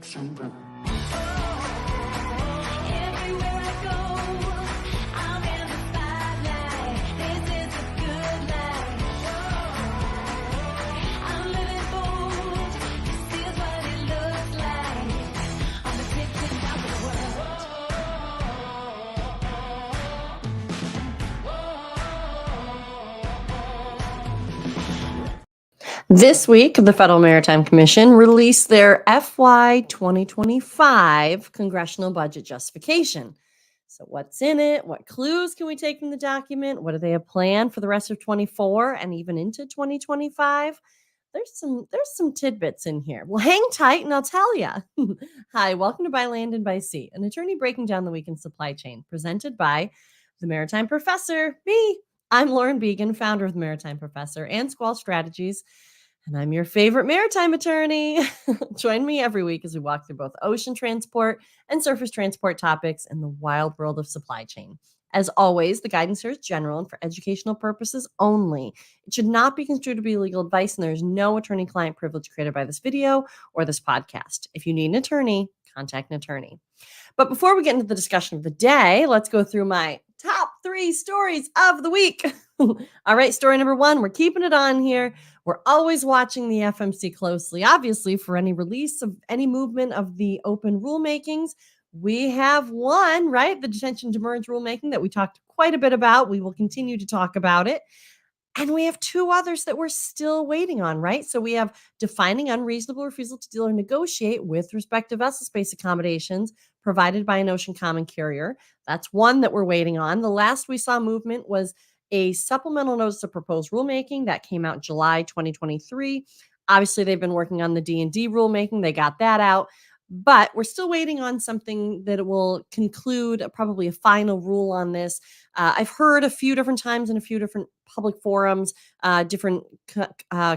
Six umbrella. Everywhere I go, I'm in the spotlight. This is a good life. I'm living bold. This is what it looks like. On the tipping top of the world. This week, the Federal Maritime Commission released their FY25 Congressional Budget Justification. So what's in it? What clues can we take from the document? What do they have planned for the rest of 24 and even into 2025? There's some tidbits in here. Well, hang tight and I'll tell you. Hi, welcome to By Land and By Sea, an attorney breaking down the week in supply chain, presented by the Maritime Professor, me. I'm Lauren Began, founder of the Maritime Professor and Squall Strategies, and I'm your favorite maritime attorney. Join me every week as we walk through both ocean transport and surface transport topics in the wild world of supply chain. As always, the guidance here is general and for educational purposes only. It should not be construed to be legal advice, and there is no attorney-client privilege created by this video or this podcast. If you need an attorney, contact an attorney. But before we get into the discussion of the day, let's go through my top 3 stories of the week. All right, story number 1, we're keeping it on here. We're always watching the FMC closely, obviously, for any release of any movement of the open rulemakings. We have one, right? The detention demurrage rulemaking that we talked quite a bit about. We will continue to talk about it. And we have 2 others that we're still waiting on, right? So we have defining unreasonable refusal to deal or negotiate with respect to vessel space accommodations provided by an ocean common carrier. That's one that we're waiting on. The last we saw movement was a supplemental notice of proposed rulemaking that came out July 2023. Obviously, they've been working on the D&D rulemaking. They got that out. But we're still waiting on something that will conclude probably a final rule on this. I've heard a few different times in a few different public forums, different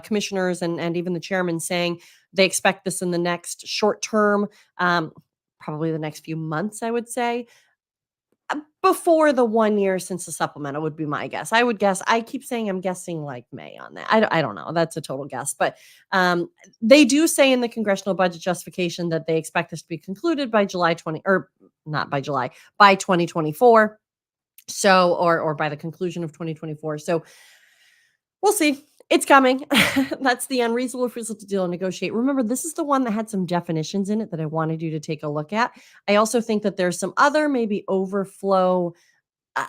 commissioners and even the chairman saying they expect this in the next short term, probably the next few months, I would say. Before the 1 year since the supplemental would be my guess. I would guess, I keep saying I'm guessing like May on that. I don't know. That's a total guess. But they do say in the Congressional Budget Justification that they expect this to be concluded by July 20, or not by July, by 2024. So, or by the conclusion of 2024. So we'll see. It's coming. That's the unreasonable refusal to deal and negotiate. Remember, this is the one that had some definitions in it that I wanted you to take a look at. I also think that there's some other maybe overflow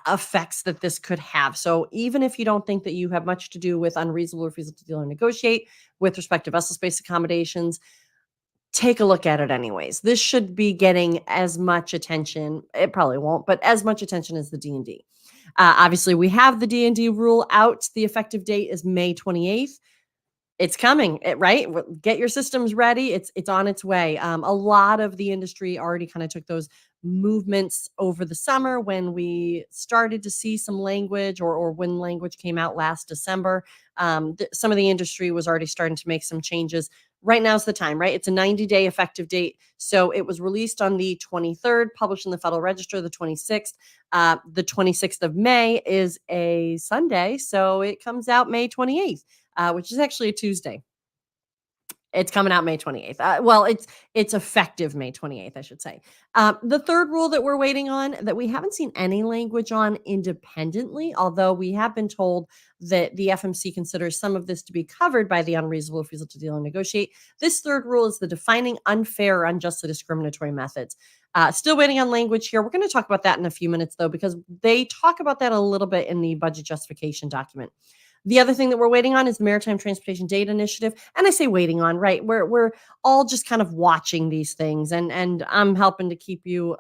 effects that this could have. So even if you don't think that you have much to do with unreasonable refusal to deal or negotiate with respect to vessel space accommodations, take a look at it anyways. This should be getting as much attention. It probably won't, but as much attention as the D&D. Obviously, we have the D&D rule out. The effective date is May 28th. It's coming, right? Get your systems ready. It's on its way. A lot of the industry already kind of took those movements over the summer when we started to see some language or when language came out last December. Some of the industry was already starting to make some changes. Right now's the time, right? It's a 90-day effective date. So it was released on the 23rd, published in the Federal Register the 26th. The 26th of May is a Sunday, so it comes out May 28th, which is actually a Tuesday. It's coming out May 28th. Well, it's effective May 28th, I should say. The third rule that we're waiting on that we haven't seen any language on independently, although we have been told that the FMC considers some of this to be covered by the unreasonable refusal to deal and negotiate. This third rule is the defining unfair or unjustly discriminatory methods. Still waiting on language here. We're going to talk about that in a few minutes, though, because they talk about that a little bit in the budget justification document. The other thing that we're waiting on is the Maritime Transportation Data Initiative. And I say waiting on, right? We're all just kind of watching these things, and I'm helping to keep you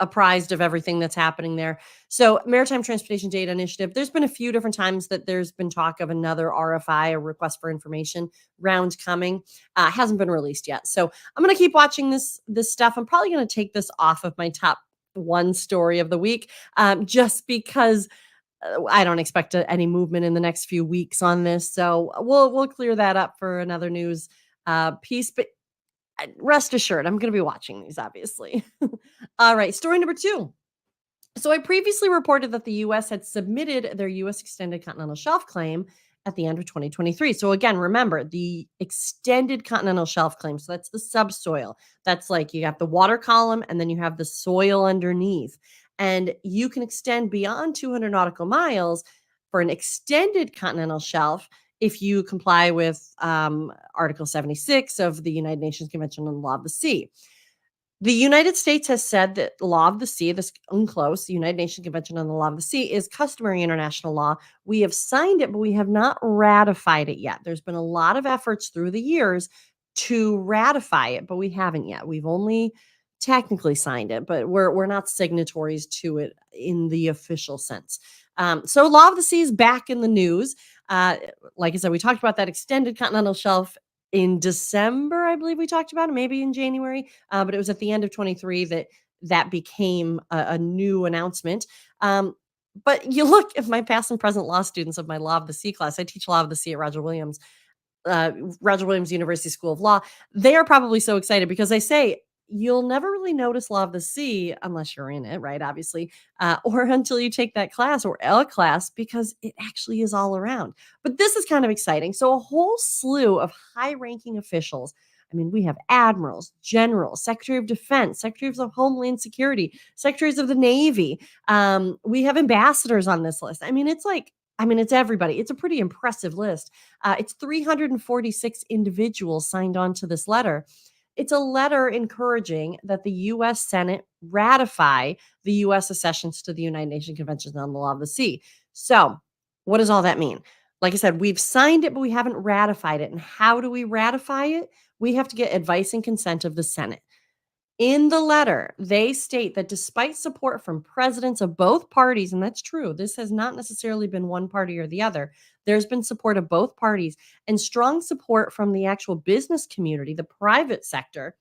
apprised of everything that's happening there. So Maritime Transportation Data Initiative, there's been a few different times that there's been talk of another RFI, a request for information round coming. Hasn't been released yet. So I'm going to keep watching this stuff. I'm probably going to take this off of my top 1 story of the week, just because I don't expect any movement in the next few weeks on this. So we'll clear that up for another news piece. But rest assured, I'm going to be watching these, obviously. All right, story number 2. So I previously reported that the U.S. had submitted their U.S. Extended Continental Shelf claim at the end of 2023. So again, remember the extended continental shelf claim. So that's the subsoil. That's like you have the water column and then you have the soil underneath. And you can extend beyond 200 nautical miles for an extended continental shelf if you comply with Article 76 of the United Nations Convention on the Law of the Sea. The United States has said that the law of the sea, this UNCLOS, the United Nations Convention on the Law of the Sea, is customary international law. We have signed it, but we have not ratified it yet. There's been a lot of efforts through the years to ratify it, but we haven't yet. We've only technically signed it, but we're not signatories to it in the official sense. So Law of the Sea is back in the news. Like I said, we talked about that extended continental shelf in December, I believe we talked about it, maybe in January, but it was at the end of 23 that became a new announcement. But you look at my past and present law students of my Law of the Sea class. I teach Law of the Sea at Roger Williams University School of Law. They are probably so excited because I say you'll never really notice Law of the Sea unless you're in it, right? Obviously, or until you take that class or a class because it actually is all around. But this is kind of exciting. So a whole slew of high-ranking officials. I mean, we have admirals, generals, Secretary of Defense, Secretaries of Homeland Security, Secretaries of the Navy. We have ambassadors on this list. I mean, it's everybody. It's a pretty impressive list. It's 346 individuals signed on to this letter. It's a letter encouraging that the U.S. Senate ratify the U.S. accessions to the United Nations Convention on the Law of the Sea. So what does all that mean? Like I said, we've signed it, but we haven't ratified it. And how do we ratify it? We have to get advice and consent of the Senate. In the letter, they state that despite support from presidents of both parties, and that's true, this has not necessarily been one party or the other. There's been support of both parties and strong support from the actual business community, the private sector.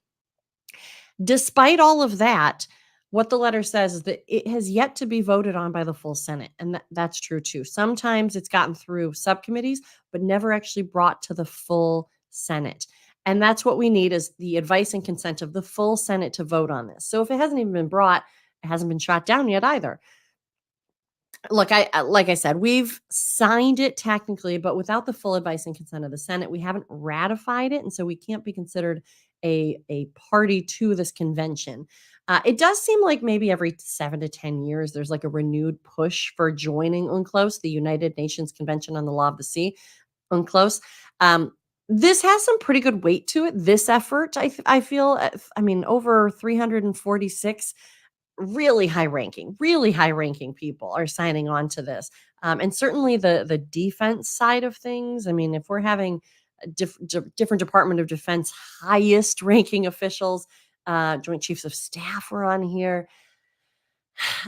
Despite all of that, what the letter says is that it has yet to be voted on by the full Senate. And that's true too. Sometimes it's gotten through subcommittees, but never actually brought to the full Senate. And that's what we need is the advice and consent of the full Senate to vote on this. So if it hasn't even been brought, it hasn't been shot down yet either. Look, like I said, we've signed it technically, but without the full advice and consent of the Senate, we haven't ratified it, and so we can't be considered a party to this convention. It does seem like maybe every 7 to 10 years, there's like a renewed push for joining UNCLOS, the United Nations Convention on the Law of the Sea, UNCLOS. This has some pretty good weight to it. This effort, I feel, I mean, over 346 really high-ranking people are signing on to this. And certainly the defense side of things. I mean, if we're having a different Department of Defense highest-ranking officials, Joint Chiefs of Staff are on here.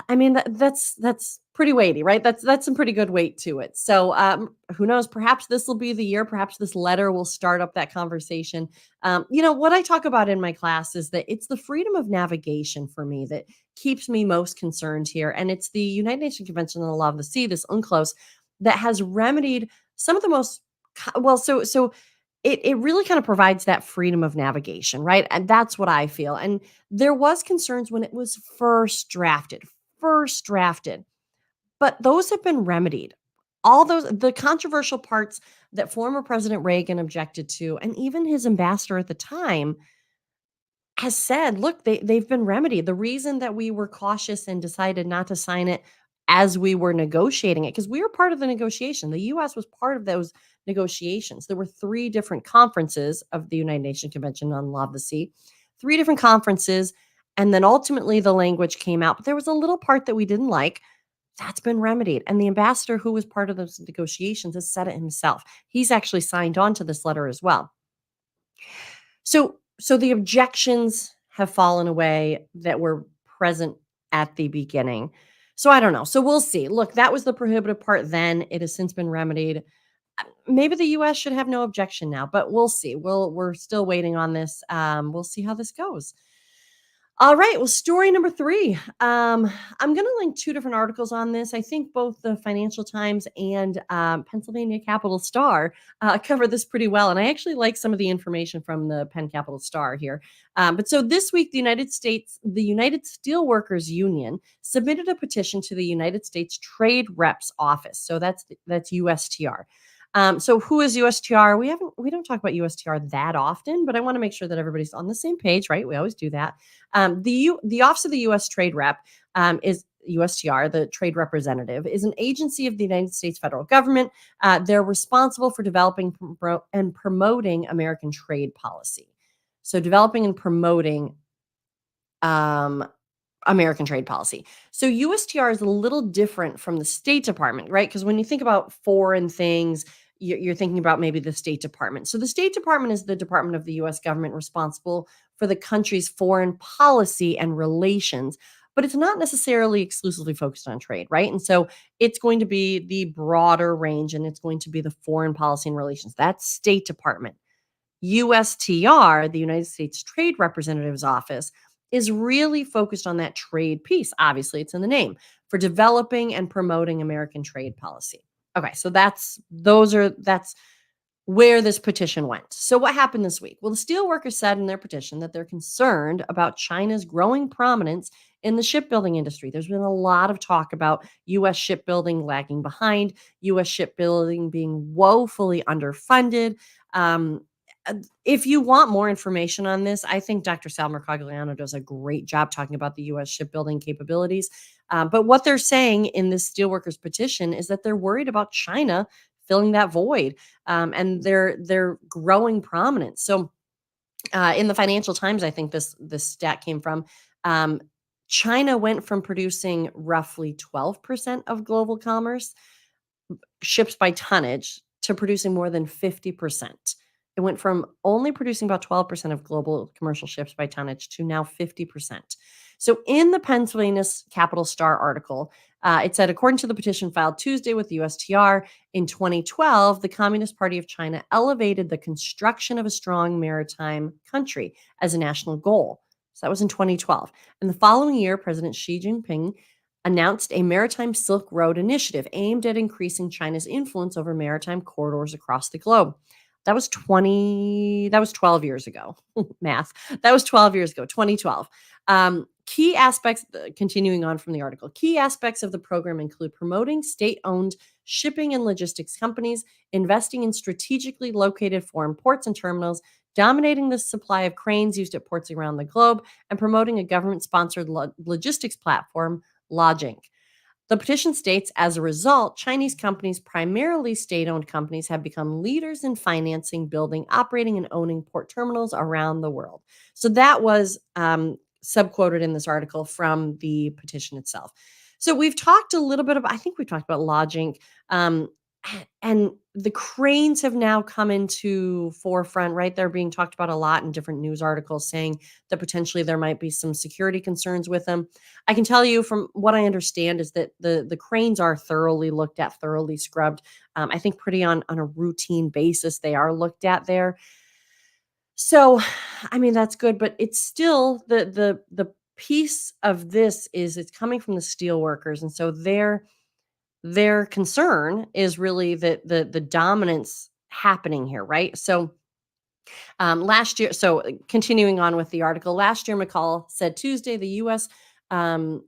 I mean, that's pretty weighty, right? That's some pretty good weight to it. So who knows? Perhaps this will be the year. Perhaps this letter will start up that conversation. What I talk about in my class is that it's the freedom of navigation for me that keeps me most concerned here. And it's the United Nations Convention on the Law of the Sea, this UNCLOS, that has remedied some of the most it really kind of provides that freedom of navigation, right? And that's what I feel. And there was concerns when it was first drafted, but those have been remedied. All the controversial parts that former President Reagan objected to, and even his ambassador at the time has said, look, they've been remedied. The reason that we were cautious and decided not to sign it as we were negotiating it, because we were part of the negotiation. The U.S. was part of those negotiations. There were 3 different conferences of the United Nations Convention on the Law of the Sea, 3 different conferences, and then ultimately the language came out. But there was a little part that we didn't like. That's been remedied. And the ambassador who was part of those negotiations has said it himself. He's actually signed on to this letter as well. So the objections have fallen away that were present at the beginning. So I don't know. So we'll see. Look, that was the prohibitive part then. It has since been remedied. Maybe the U.S. should have no objection now, but we'll see. We're still waiting on this. We'll see how this goes. All right. Well, story number 3. I'm going to link 2 different articles on this. I think both the Financial Times and Pennsylvania Capital Star cover this pretty well. And I actually like some of the information from the Penn Capital Star here. But so this week, the United Steelworkers Union submitted a petition to the United States Trade Reps Office. So that's USTR. So who is USTR? We don't talk about USTR that often, but I want to make sure that everybody's on the same page, right? We always do that. The Office of the U.S. Trade Rep is USTR, the trade representative, is an agency of the United States federal government. They're responsible for developing and promoting American trade policy. So developing and promoting um, American trade policy. So USTR is a little different from the State Department, right? Because when you think about foreign things, you're thinking about maybe the State Department. So the State Department is the department of the US government responsible for the country's foreign policy and relations, but it's not necessarily exclusively focused on trade, right? And so it's going to be the broader range and it's going to be the foreign policy and relations. That's State Department. USTR, the United States Trade Representative's Office, is really focused on that trade piece. Obviously, it's in the name for developing and promoting American trade policy. Okay, so that's where this petition went. So what happened this week? Well, the steelworkers said in their petition that they're concerned about China's growing prominence in the shipbuilding industry. There's been a lot of talk about US shipbuilding lagging behind, US shipbuilding being woefully underfunded. Um, if you want more information on this, I think Dr. Sal Mercogliano does a great job talking about the U.S. shipbuilding capabilities. But what they're saying in this steelworkers petition is that they're worried about China filling that void and their growing prominence. So in the Financial Times, I think this stat came from. China went from producing roughly 12% of global commerce ships by tonnage to producing more than 50%. It went from only producing about 12% of global commercial ships by tonnage to now 50%. So, in the Pennsylvania Capital Star article, it said, according to the petition filed Tuesday with the USTR, in 2012, the Communist Party of China elevated the construction of a strong maritime country as a national goal. So, that was in 2012. And the following year, President Xi Jinping announced a maritime Silk Road initiative aimed at increasing China's influence over maritime corridors across the globe. That was 12 years ago. Math. That was 12 years ago, 2012. Key aspects, continuing on from the article, key aspects of the program include promoting state-owned shipping and logistics companies, investing in strategically located foreign ports and terminals, dominating the supply of cranes used at ports around the globe, and promoting a government-sponsored logistics platform, Lodging. The petition states, as a result, Chinese companies, primarily state-owned companies, have become leaders in financing, building, operating, and owning port terminals around the world. So that was subquoted in this article from the petition itself. So we've talked a little bit about, I think we talked about lodging, and the cranes have now come into forefront, right? They're being talked about a lot in different news articles saying that potentially there might be some security concerns with them. I can tell you from what I understand is that the cranes are thoroughly looked at, thoroughly scrubbed. I think pretty on a routine basis they are looked at there. So, I mean, that's good, but it's still the piece of this is it's coming from the steel workers, and so their concern is really the dominance happening here, right? So last year, so continuing on with the article, last year McCall said Tuesday the U.S. Um,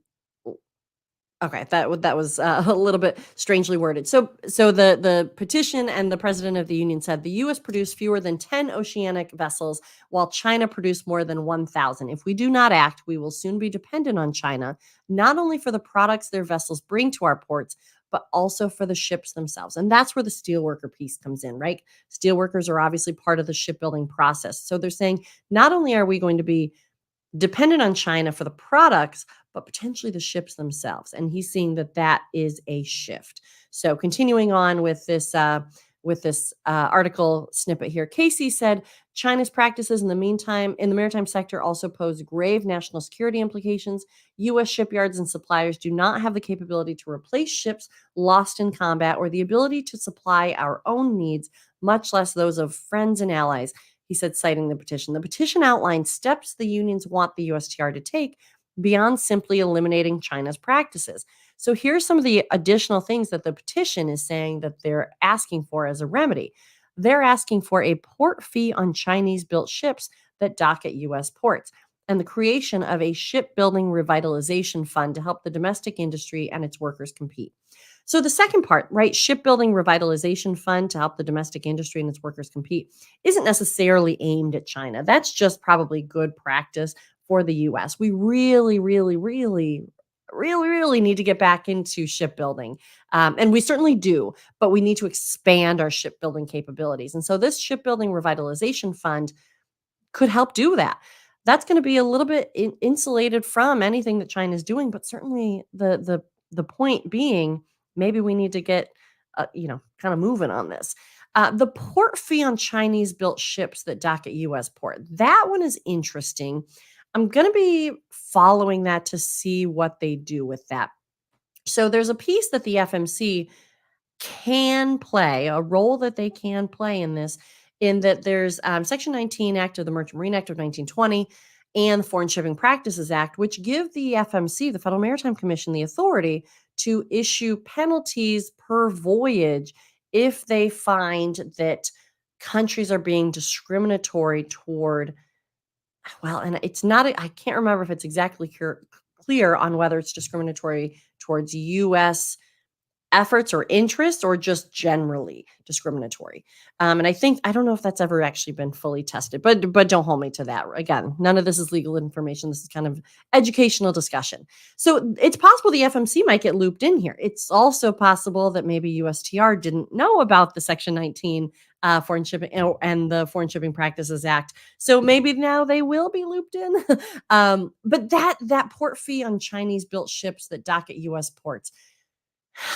Okay, that was a little bit strangely worded. So the petition and the president of the union said the U.S. produced fewer than 10 oceanic vessels, while China produced more than 1,000. If we do not act, we will soon be dependent on China, not only for the products their vessels bring to our ports, but also for the ships themselves. And that's where the steelworker piece comes in, right? Steelworkers are obviously part of the shipbuilding process. So they're saying not only are we going to be dependent on China for the products, but potentially the ships themselves. And he's seeing that that is a shift. So continuing on with this article snippet here, Casey said China's practices in the maritime sector also pose grave national security implications. U.S. shipyards and suppliers do not have the capability to replace ships lost in combat or the ability to supply our own needs, much less those of friends and allies. He said, citing the petition. The petition outlines steps the unions want the USTR to take beyond simply eliminating China's practices. So here's some of the additional things that the petition is saying that they're asking for as a remedy. They're asking for a port fee on Chinese-built ships that dock at U.S. ports and the creation of a shipbuilding revitalization fund to help the domestic industry and its workers compete. So the second part, right, shipbuilding revitalization fund to help the domestic industry and its workers compete isn't necessarily aimed at China. That's just probably good practice for the US. We really, really, really, really, really need to get back into shipbuilding. And we certainly do, but we need to expand our shipbuilding capabilities. And so this shipbuilding revitalization fund could help do that. That's going to be a little bit insulated from anything that China is doing, but certainly the point being, maybe we need to get kind of moving on this. The port fee on Chinese built ships that dock at U.S. port, that one is interesting. I'm going to be following that to see what they do with that. So there's a piece that the FMC can play, a role that they can play in this, in that there's Section 19 Act of the Merchant Marine Act of 1920 and the Foreign Shipping Practices Act, which give the FMC, the Federal Maritime Commission, the authority to issue penalties per voyage if they find that countries are being discriminatory toward, well, and it's not, I can't remember if it's exactly clear on whether it's discriminatory towards U.S. efforts or interests or just generally discriminatory. And I don't know if that's ever actually been fully tested, but don't hold me to that. Again, none of this is legal information. This is kind of educational discussion. So it's possible the FMC might get looped in here. It's also possible that maybe USTR didn't know about the Section 19 Foreign Shipping and the Foreign Shipping Practices Act. So maybe now they will be looped in. But that port fee on Chinese built ships that dock at U.S. ports,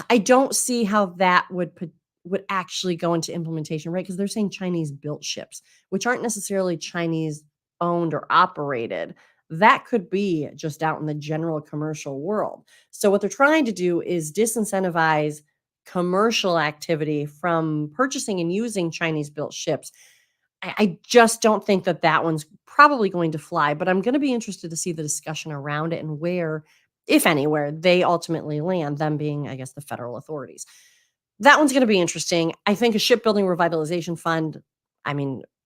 I don't see how that would actually go into implementation, right? Because they're saying Chinese built ships, which aren't necessarily Chinese owned or operated. That could be just out in the general commercial world. So what they're trying to do is disincentivize commercial activity from purchasing and using Chinese built ships. I just don't think that one's probably going to fly, but I'm going to be interested to see the discussion around it and where, if anywhere, they ultimately land, them being, I guess, the federal authorities. That one's going to be interesting. I think a shipbuilding revitalization fund,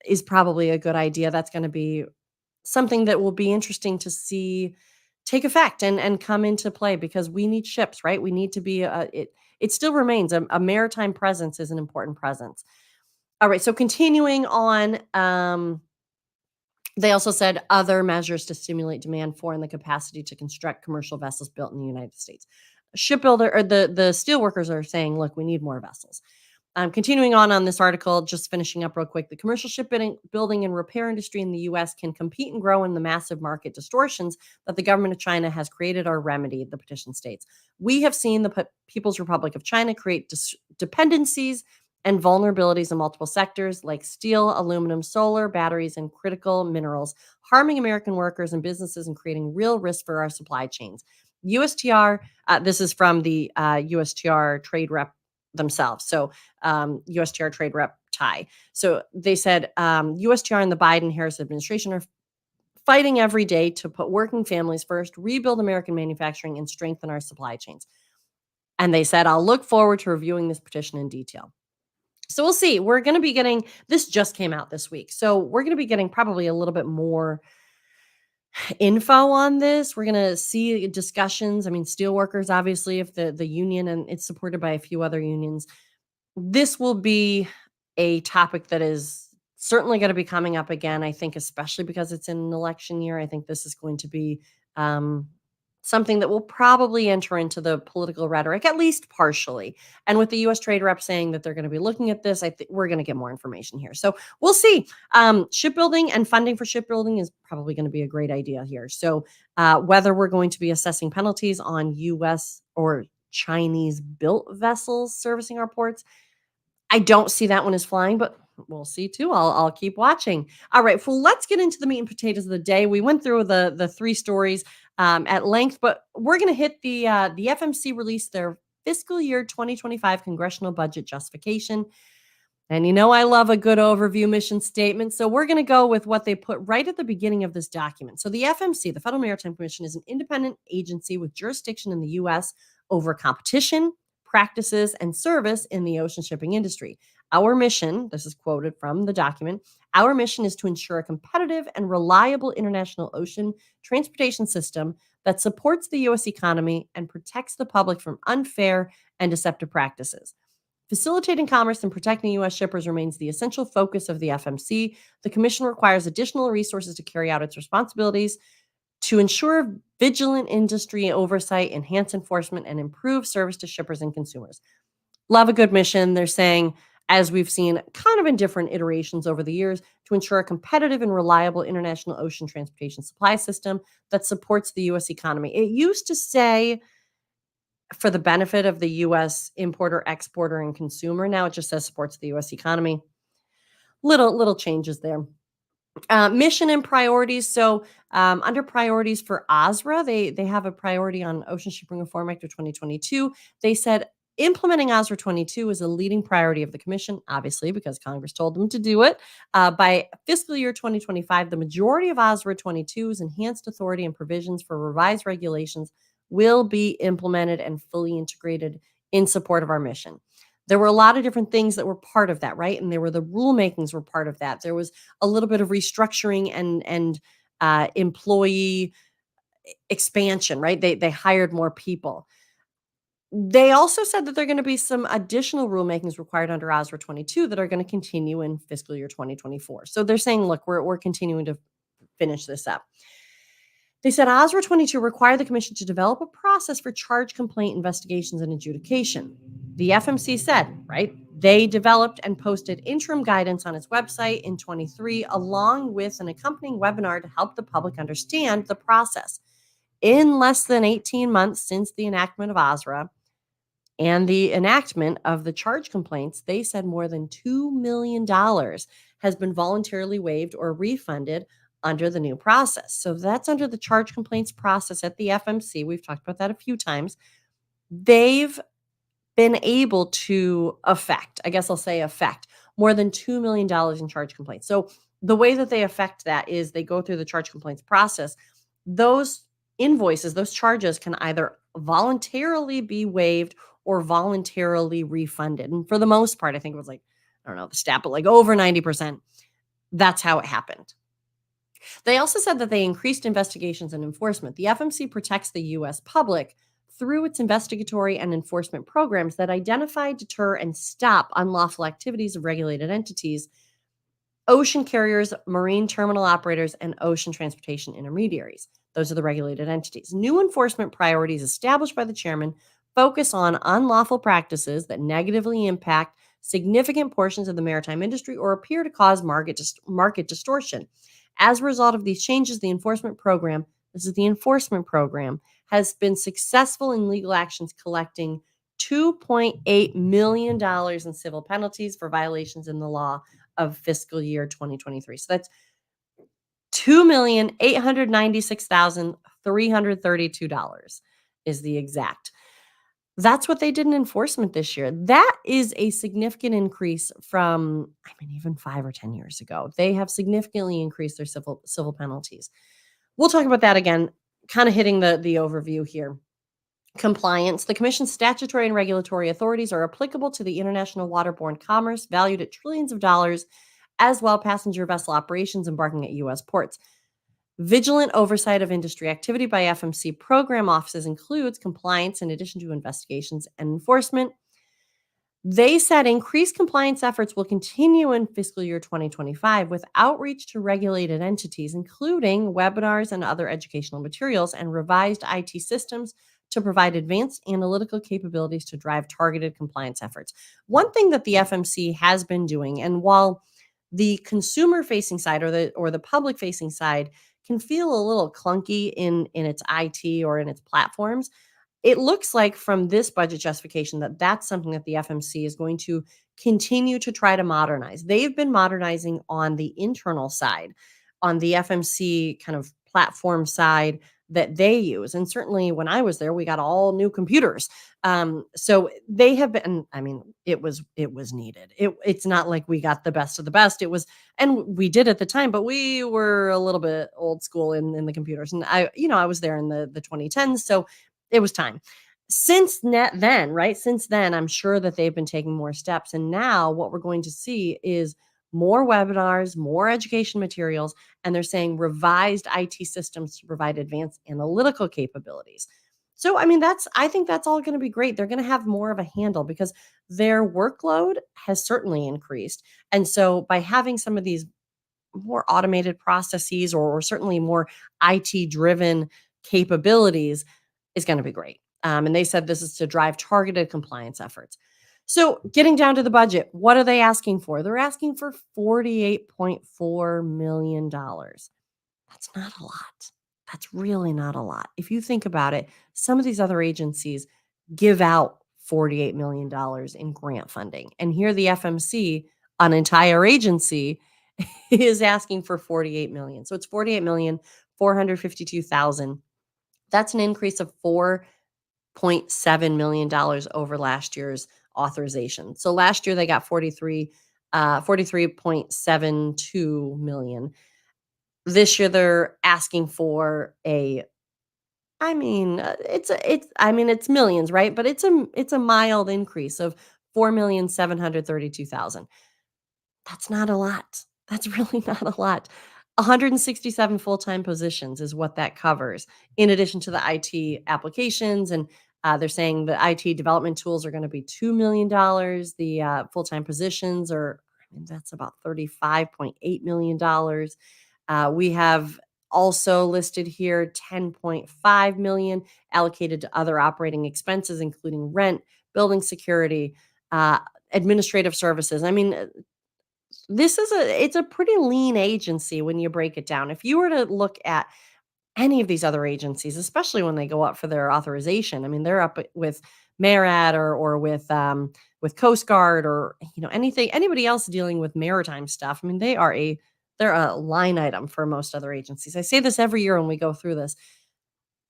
is probably a good idea. That's going to be something that will be interesting to see take effect and come into play, because we need ships, right? We need to be, it still remains a maritime presence is an important presence. All right. So continuing on, they also said other measures to stimulate demand for and the capacity to construct commercial vessels built in the United States. Shipbuilder or the steel workers are saying, look, we need more vessels. Continuing on this article, just finishing up real quick, the commercial shipbuilding and repair industry in the U.S. can compete and grow in the massive market distortions that the government of China has created or remedied, the petition states. We have seen the People's Republic of China create dependencies and vulnerabilities in multiple sectors like steel, aluminum, solar, batteries, and critical minerals, harming American workers and businesses and creating real risk for our supply chains. USTR, this is from the USTR trade rep themselves. So USTR trade rep Tai. So they said USTR and the Biden-Harris administration are fighting every day to put working families first, rebuild American manufacturing, and strengthen our supply chains. And they said, I'll look forward to reviewing this petition in detail. So we'll see. We're going to be getting, this just came out this week. So we're going to be getting probably a little bit more info on this. We're going to see discussions. Steelworkers, obviously, if the union, and it's supported by a few other unions, this will be a topic that is certainly going to be coming up again. I think, especially because it's in an election year, I think this is going to be something that will probably enter into the political rhetoric, at least partially. And with the U.S. trade rep saying that they're going to be looking at this, I think we're going to get more information here. So we'll see. Shipbuilding and funding for shipbuilding is probably going to be a great idea here. So whether we're going to be assessing penalties on U.S. or Chinese built vessels servicing our ports, I don't see that one as flying, but we'll see too. I'll keep watching. All right. Well, let's get into the meat and potatoes of the day. We went through the three stories at length, but we're going to hit the FMC released their fiscal year 2025 Congressional Budget Justification. And I love a good overview mission statement. So we're going to go with what they put right at the beginning of this document. So the FMC, the Federal Maritime Commission, is an independent agency with jurisdiction in the U.S. over competition, practices, and service in the ocean shipping industry. Our mission, this is quoted from the document, our mission is to ensure a competitive and reliable international ocean transportation system that supports the U.S. economy and protects the public from unfair and deceptive practices. Facilitating commerce and protecting U.S. shippers remains the essential focus of the FMC. The Commission requires additional resources to carry out its responsibilities to ensure vigilant industry oversight, enhance enforcement, and improve service to shippers and consumers. Love a good mission. They're saying, as we've seen kind of in different iterations over the years, to ensure a competitive and reliable international ocean transportation supply system that supports the U.S. economy. It used to say for the benefit of the U.S. importer, exporter, and consumer. Now it just says supports the U.S. economy. Little changes there. Mission and priorities. So under priorities for OSRA, they have a priority on Ocean Shipping Reform Act of 2022. They said implementing OSRA 22 is a leading priority of the Commission, obviously, because Congress told them to do it. By fiscal year 2025, the majority of OSRA 22's enhanced authority and provisions for revised regulations will be implemented and fully integrated in support of our mission. There were a lot of different things that were part of that, right? And there were the rulemakings were part of that. There was a little bit of restructuring and employee expansion, right? They hired more people. They also said that there are going to be some additional rulemakings required under OSRA 22 that are going to continue in fiscal year 2024. So they're saying, look, we're continuing to finish this up. They said OSRA 22 required the Commission to develop a process for charge complaint investigations and adjudication. The FMC said, right, they developed and posted interim guidance on its website in 23, along with an accompanying webinar to help the public understand the process. In less than 18 months since the enactment of OSRA and the enactment of the charge complaints, they said more than $2 million has been voluntarily waived or refunded under the new process. So that's under the charge complaints process at the FMC. We've talked about that a few times. They've been able to affect more than $2 million in charge complaints. So the way that they affect that is they go through the charge complaints process. Those invoices, those charges can either voluntarily be waived or voluntarily refunded. And for the most part, I think it was the stat, but over 90%. That's how it happened. They also said that they increased investigations and enforcement. The FMC protects the U.S. public through its investigatory and enforcement programs that identify, deter, and stop unlawful activities of regulated entities, ocean carriers, marine terminal operators, and ocean transportation intermediaries. Those are the regulated entities. New enforcement priorities established by the chairman focus on unlawful practices that negatively impact significant portions of the maritime industry or appear to cause market distortion. As a result of these changes, the enforcement program has been successful in legal actions, collecting $2.8 million in civil penalties for violations in the law of fiscal year 2023. So that's $2,896,332 is the exact. That's what they did in enforcement this year. That is a significant increase from, even 5 or 10 years ago. They have significantly increased their civil penalties. We'll talk about that again, kind of hitting the overview here. Compliance. The Commission's statutory and regulatory authorities are applicable to the international waterborne commerce valued at trillions of dollars, as well passenger vessel operations embarking at U.S. ports. Vigilant oversight of industry activity by FMC program offices includes compliance in addition to investigations and enforcement. They said increased compliance efforts will continue in fiscal year 2025 with outreach to regulated entities, including webinars and other educational materials, and revised IT systems to provide advanced analytical capabilities to drive targeted compliance efforts. One thing that the FMC has been doing, and while the consumer-facing side or the public-facing side can feel a little clunky in its IT or in its platforms, it looks like from this budget justification that that's something that the FMC is going to continue to try to modernize. They've been modernizing on the internal side, on the FMC kind of platform side that they use. And certainly when I was there, we got all new computers. So they have been, it was needed. It's not like we got the best of the best. It was, and we did at the time, but we were a little bit old school in the computers. And I was there in the 2010s. So it was time. Since then, I'm sure that they've been taking more steps. And now what we're going to see is more webinars, more education materials, and they're saying revised IT systems to provide advanced analytical capabilities. So, I mean, I think that's all going to be great. They're going to have more of a handle because their workload has certainly increased. And so, by having some of these more automated processes or certainly more IT driven capabilities is going to be great. And they said this is to drive targeted compliance efforts. So, getting down to the budget, what are they asking for? They're asking for $48.4 million. That's not a lot. That's really not a lot. If you think about it, some of these other agencies give out $48 million in grant funding. And here the FMC, an entire agency, is asking for 48 million. So it's 48,452,000. That's an increase of $4.7 million over last year's authorization. So last year they got 43.72 million. This year they're asking for it's millions, right? But it's a mild increase of 4,732,000. That's not a lot. That's really not a lot. 167 full-time positions is what that covers, in addition to the IT applications. And they're saying the IT development tools are going to be $2 million. The full-time positions that's about $35.8 million. We have also listed here 10.5 million allocated to other operating expenses, including rent, building security, administrative services. I mean, it's a pretty lean agency when you break it down. If you were to look at any of these other agencies, especially when they go up for their authorization, I mean, they're up with MARAD or with Coast Guard or anybody else dealing with maritime stuff. I mean, they're a line item for most other agencies. I say this every year when we go through this.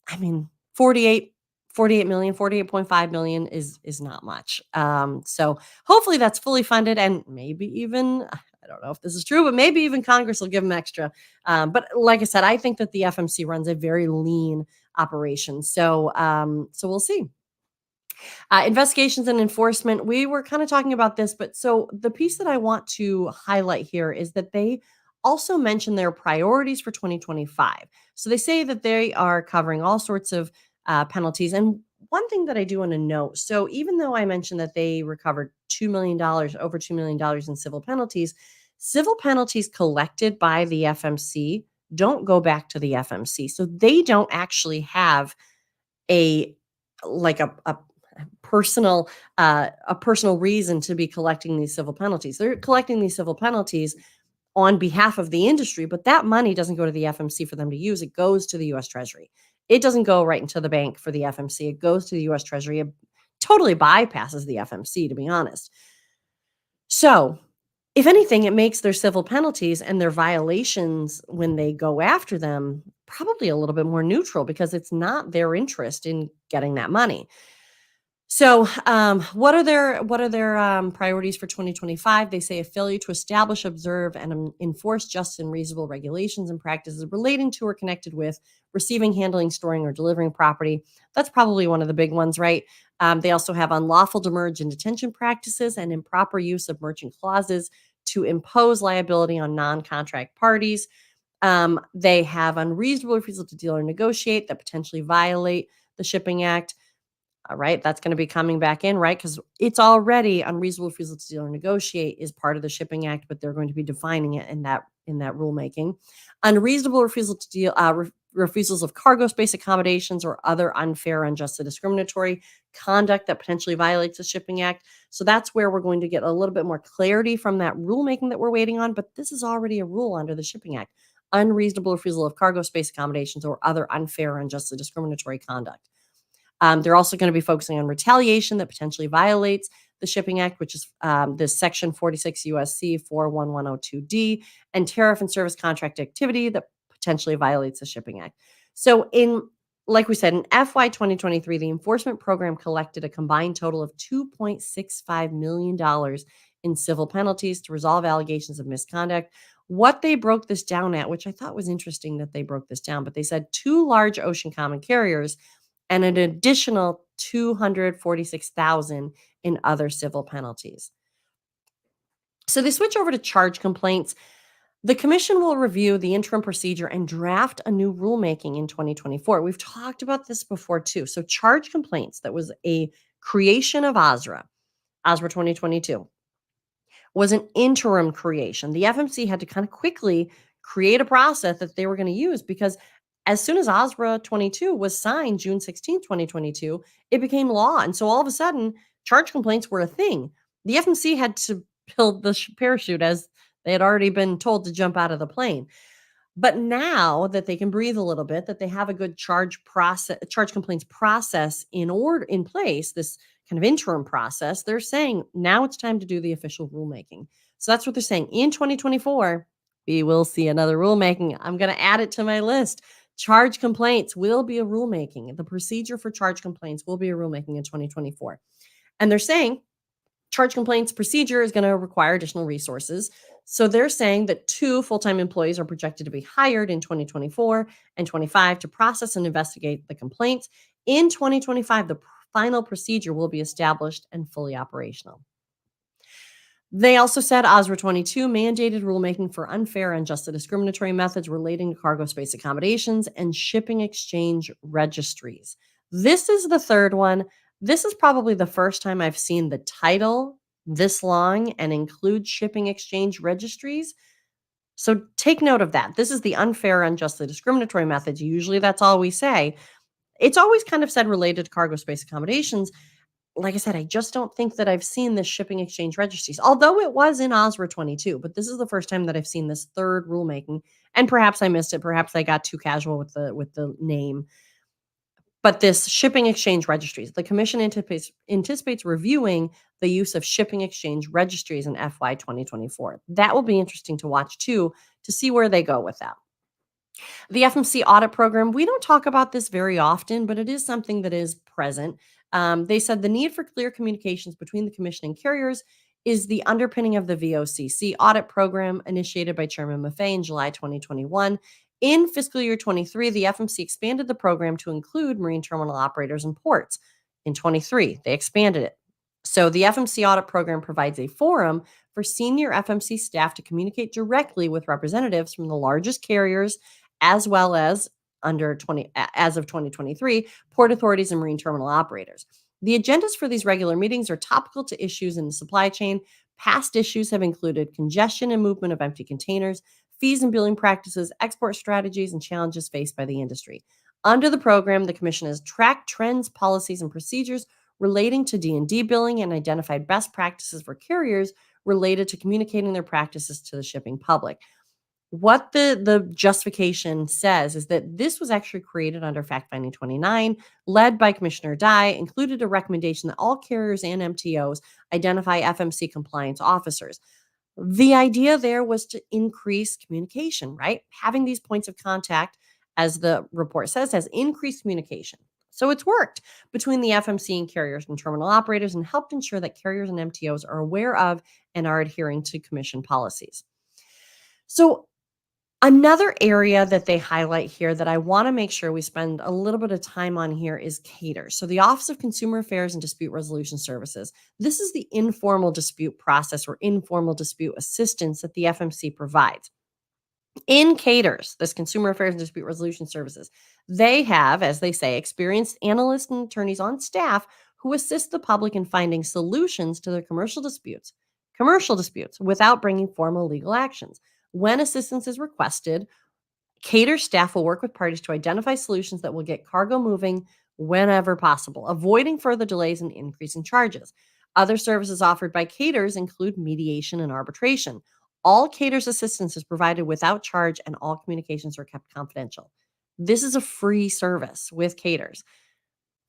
I mean, 48 million, 48.5 million is not much. So hopefully that's fully funded, and maybe even, I don't know if this is true, but maybe even Congress will give them extra. But like I said, I think that the FMC runs a very lean operation. So we'll see. Investigations and enforcement, we were kind of talking about this, but so the piece that I want to highlight here is that they also mention their priorities for 2025. So they say that they are covering all sorts of penalties. And one thing that I do want to note, so even though I mentioned that they recovered $2 million, over $2 million in civil penalties collected by the FMC don't go back to the FMC. So they don't actually have a personal reason to be collecting these civil penalties. They're collecting these civil penalties on behalf of the industry, but that money doesn't go to the FMC for them to use. It goes to the US Treasury. It doesn't go right into the bank for the FMC. It goes to the US Treasury. It totally bypasses the FMC, to be honest. So, if anything, it makes their civil penalties and their violations when they go after them probably a little bit more neutral because it's not their interest in getting that money. So, what are their priorities for 2025? They say a failure to establish, observe, and enforce just and reasonable regulations and practices relating to or connected with receiving, handling, storing, or delivering property. That's probably one of the big ones, right? They also have unlawful demurrage and detention practices and improper use of merchant clauses to impose liability on non-contract parties. They have unreasonable refusal to deal or negotiate that potentially violate the Shipping Act. All right, that's going to be coming back in, right? Because it's already unreasonable refusal to deal or negotiate is part of the Shipping Act, but they're going to be defining it in that rulemaking. Unreasonable refusal to deal, refusals of cargo space accommodations or other unfair, unjust, or discriminatory conduct that potentially violates the Shipping Act. So that's where we're going to get a little bit more clarity from that rulemaking that we're waiting on. But this is already a rule under the Shipping Act: unreasonable refusal of cargo space accommodations or other unfair, unjust, or discriminatory conduct. They're also going to be focusing on retaliation that potentially violates the Shipping Act, which is this Section 46 USC 41102D, and tariff and service contract activity that potentially violates the Shipping Act. So like we said, in FY 2023, the enforcement program collected a combined total of $2.65 million in civil penalties to resolve allegations of misconduct. What they broke this down at, which I thought was interesting that they broke this down, but they said 2 large ocean common carriers and an additional $246,000 in other civil penalties. So they switch over to charge complaints. The commission will review the interim procedure and draft a new rulemaking in 2024. We've talked about this before too. So charge complaints, that was a creation of OSRA 2022, was an interim creation. The FMC had to kind of quickly create a process that they were going to use because as soon as OSRA 22 was signed June 16, 2022, it became law. And so all of a sudden, charge complaints were a thing. The FMC had to build the parachute as they had already been told to jump out of the plane. But now that they can breathe a little bit, that they have a good charge complaints process in place, this kind of interim process, they're saying now it's time to do the official rulemaking. So that's what they're saying. In 2024, we will see another rulemaking. I'm going to add it to my list. Charge complaints will be a rulemaking. The procedure for charge complaints will be a rulemaking in 2024. And they're saying charge complaints procedure is going to require additional resources. So they're saying that 2 full-time employees are projected to be hired in 2024 and 25 to process and investigate the complaints. In 2025, the final procedure will be established and fully operational. They also said OSRA 22 mandated rulemaking for unfair, unjust, and discriminatory methods relating to cargo space accommodations and shipping exchange registries. This is the third one. This is probably the first time I've seen the title this long and include shipping exchange registries. So take note of that. This is the unfair, unjust, and discriminatory methods. Usually that's all we say. It's always kind of said related to cargo space accommodations. Like I said, I just don't think that I've seen this shipping exchange registries, although it was in OSRA 22, but this is the first time that I've seen this third rulemaking, and perhaps I missed it. Perhaps I got too casual with the name. But this shipping exchange registries, the commission anticipates reviewing the use of shipping exchange registries in FY 2024. That will be interesting to watch too, to see where they go with that. The FMC audit program, we don't talk about this very often, but it is something that is present. They said the need for clear communications between the commission and carriers is the underpinning of the VOCC audit program initiated by Chairman Maffei in July 2021. In fiscal year 23, the FMC expanded the program to include marine terminal operators and ports. In 23, they expanded it. So the FMC audit program provides a forum for senior FMC staff to communicate directly with representatives from the largest carriers, as well as as of 2023, port authorities and marine terminal operators. The agendas for these regular meetings are topical to issues in the supply chain. Past issues have included congestion and movement of empty containers, fees and billing practices, export strategies, and challenges faced by the industry. Under the program, the Commission has tracked trends, policies, and procedures relating to D&D billing and identified best practices for carriers related to communicating their practices to the shipping public. What the justification says is that this was actually created under Fact Finding 29, led by Commissioner Dye, included a recommendation that all carriers and MTOs identify FMC compliance officers. The idea there was to increase communication, right? Having these points of contact, as the report says, has increased communication. So it's worked between the FMC and carriers and terminal operators and helped ensure that carriers and MTOs are aware of and are adhering to commission policies. So another area that they highlight here that I want to make sure we spend a little bit of time on here is CATER. So the Office of Consumer Affairs and Dispute Resolution Services. This is the informal dispute process or informal dispute assistance that the FMC provides. In CATERS, this Consumer Affairs and Dispute Resolution Services, they have, as they say, experienced analysts and attorneys on staff who assist the public in finding solutions to their commercial disputes without bringing formal legal actions. When assistance is requested, CATER staff will work with parties to identify solutions that will get cargo moving whenever possible, avoiding further delays and increasing charges. Other services offered by CATERS include mediation and arbitration. All CATERS assistance is provided without charge and all communications are kept confidential. This is a free service with CATERS.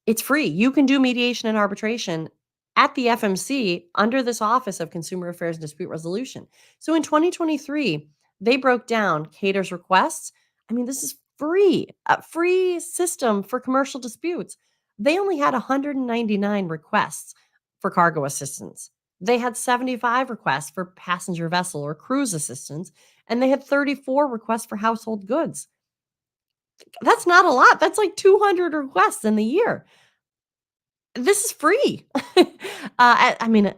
It's free. You can do mediation and arbitration at the FMC under this Office of Consumer Affairs and Dispute Resolution. So in 2023, they broke down CATERS requests. I mean, this is free, a free system for commercial disputes. They only had 199 requests for cargo assistance. They had 75 requests for passenger vessel or cruise assistance, and they had 34 requests for household goods. That's not a lot. That's like 200 requests in the year. This is free. I mean,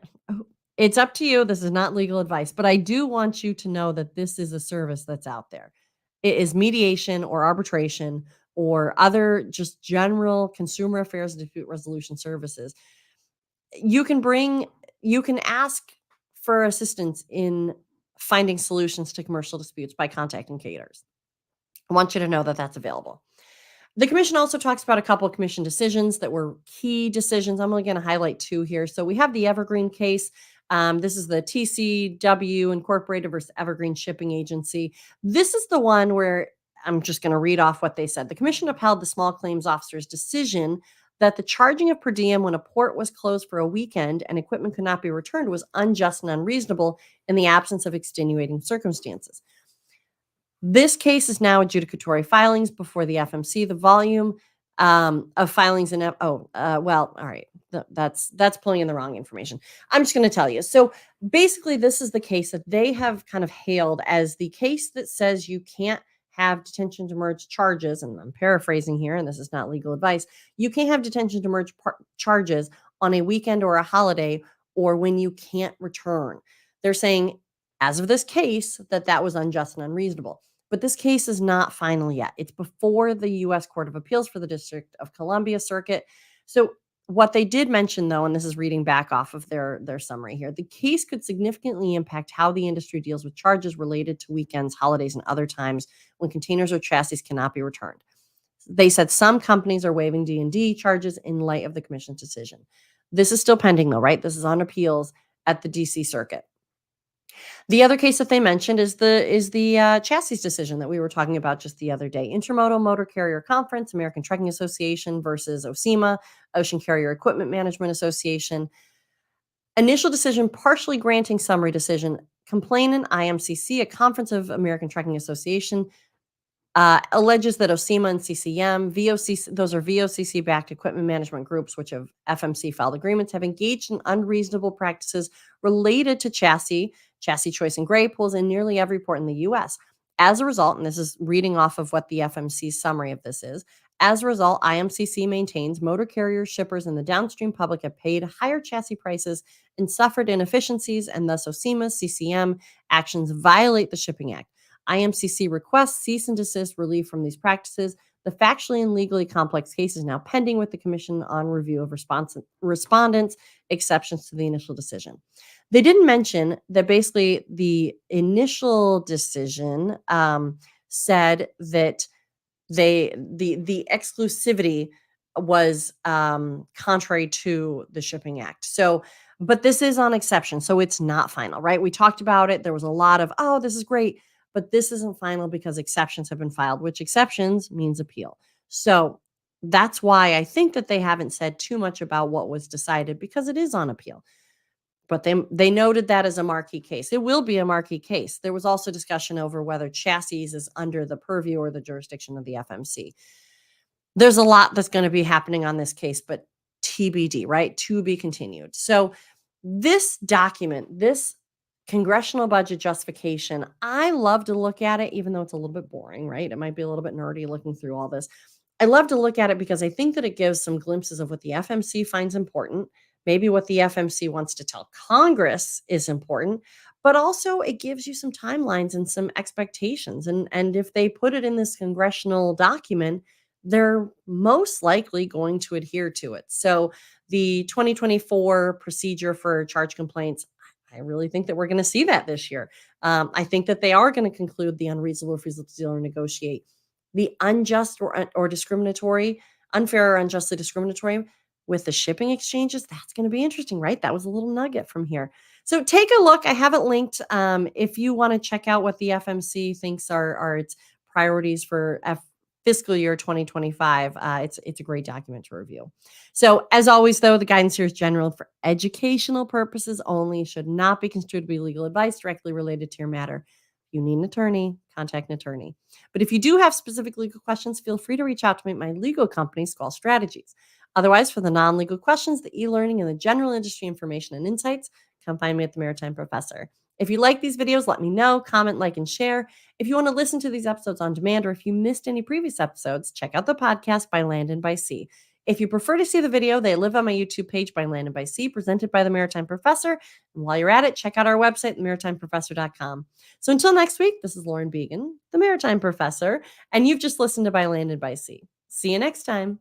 it's up to you. This is not legal advice, but I do want you to know that this is a service that's out there. It is mediation or arbitration or other just general consumer affairs and dispute resolution services. You can bring, you can ask for assistance in finding solutions to commercial disputes by contacting caterers. I want you to know that that's available. The commission also talks about a couple of commission decisions that were key decisions. I'm only going to highlight two here. So we have the Evergreen case. This is the TCW Incorporated versus Evergreen Shipping Agency. This is the one where I'm just going to read off what they said. The commission upheld the small claims officer's decision that the charging of per diem when a port was closed for a weekend and equipment could not be returned was unjust and unreasonable in the absence of extenuating circumstances. This case is now adjudicatory filings before the FMC. The volume of filings in all right, that's pulling in the wrong information. I'm just going to tell you. So basically, this is the case that they have kind of hailed as the case that says you can't have detention to merge charges, and I'm paraphrasing here, and this is not legal advice. You can't have detention to merge charges on a weekend or a holiday or when you can't return. They're saying, as of this case, that was unjust and unreasonable. But this case is not final yet. It's before the U.S. Court of Appeals for the District of Columbia Circuit. So what they did mention, though, and this is reading back off of their summary here, the case could significantly impact how the industry deals with charges related to weekends, holidays, and other times when containers or chassis cannot be returned. They said some companies are waiving D&D charges in light of the commission's decision. This is still pending, though, right? This is on appeals at the D.C. Circuit. The other case that they mentioned is the chassis decision that we were talking about just the other day. Intermodal Motor Carrier Conference, American Trucking Association versus OCEMA, Ocean Carrier Equipment Management Association. Initial decision partially granting summary decision. Complainant IMCC, a conference of American Trucking Association, alleges that OCEMA and CCM, VOCC, those are VOCC-backed equipment management groups, which have FMC filed agreements, have engaged in unreasonable practices related to chassis choice and gray pools in nearly every port in the U.S. As a result, and this is reading off of what the FMC summary of this is, as a result, IMCC maintains motor carrier shippers and the downstream public have paid higher chassis prices and suffered inefficiencies, and thus OCEMA, CCM actions violate the Shipping Act. IMCC requests cease and desist relief from these practices. The factually and legally complex case is now pending with the Commission on review of respondents' exceptions to the initial decision. They didn't mention that basically the initial decision said that the exclusivity was contrary to the Shipping Act. So, but this is on exception, so it's not final, right? We talked about it. There was a lot of, oh, this is great. But this isn't final because exceptions have been filed, which exceptions means appeal. So that's why I think that they haven't said too much about what was decided because it is on appeal. But they noted that as a marquee case. It will be a marquee case. There was also discussion over whether chassis is under the purview or the jurisdiction of the FMC. There's a lot that's going to be happening on this case, but TBD, right? To be continued. So this document, this Congressional Budget Justification, I love to look at it, even though it's a little bit boring, right? It might be a little bit nerdy looking through all this. I love to look at it because I think that it gives some glimpses of what the FMC finds important, maybe what the FMC wants to tell Congress is important, but also it gives you some timelines and some expectations. And if they put it in this congressional document, they're most likely going to adhere to it. So the 2024 procedure for charge complaints, I really think that we're going to see that this year. I think that they are going to conclude the unreasonable refusal to deal or negotiate. The unjust or discriminatory, unfair or unjustly discriminatory with the shipping exchanges, that's going to be interesting, right? That was a little nugget from here. So take a look. I have it linked. If you want to check out what the FMC thinks are its priorities for fiscal year 2025, it's a great document to review. So as always, though, the guidance here is general for educational purposes only, should not be construed to be legal advice directly related to your matter. If you need an attorney, contact an attorney. But if you do have specific legal questions, feel free to reach out to me at my legal company, Squall Strategies. Otherwise, for the non-legal questions, the e-learning, and the general industry information and insights, come find me at the Maritime Professor. If you like these videos, let me know, comment, like, and share. If you want to listen to these episodes on demand, or if you missed any previous episodes, check out the podcast by Land and by Sea. If you prefer to see the video, they live on my YouTube page by Land and by Sea, presented by the Maritime Professor. And while you're at it, check out our website, themaritimprofessor.com. So until next week, this is Lauren Began, the Maritime Professor, and you've just listened to By Land and by Sea. See you next time.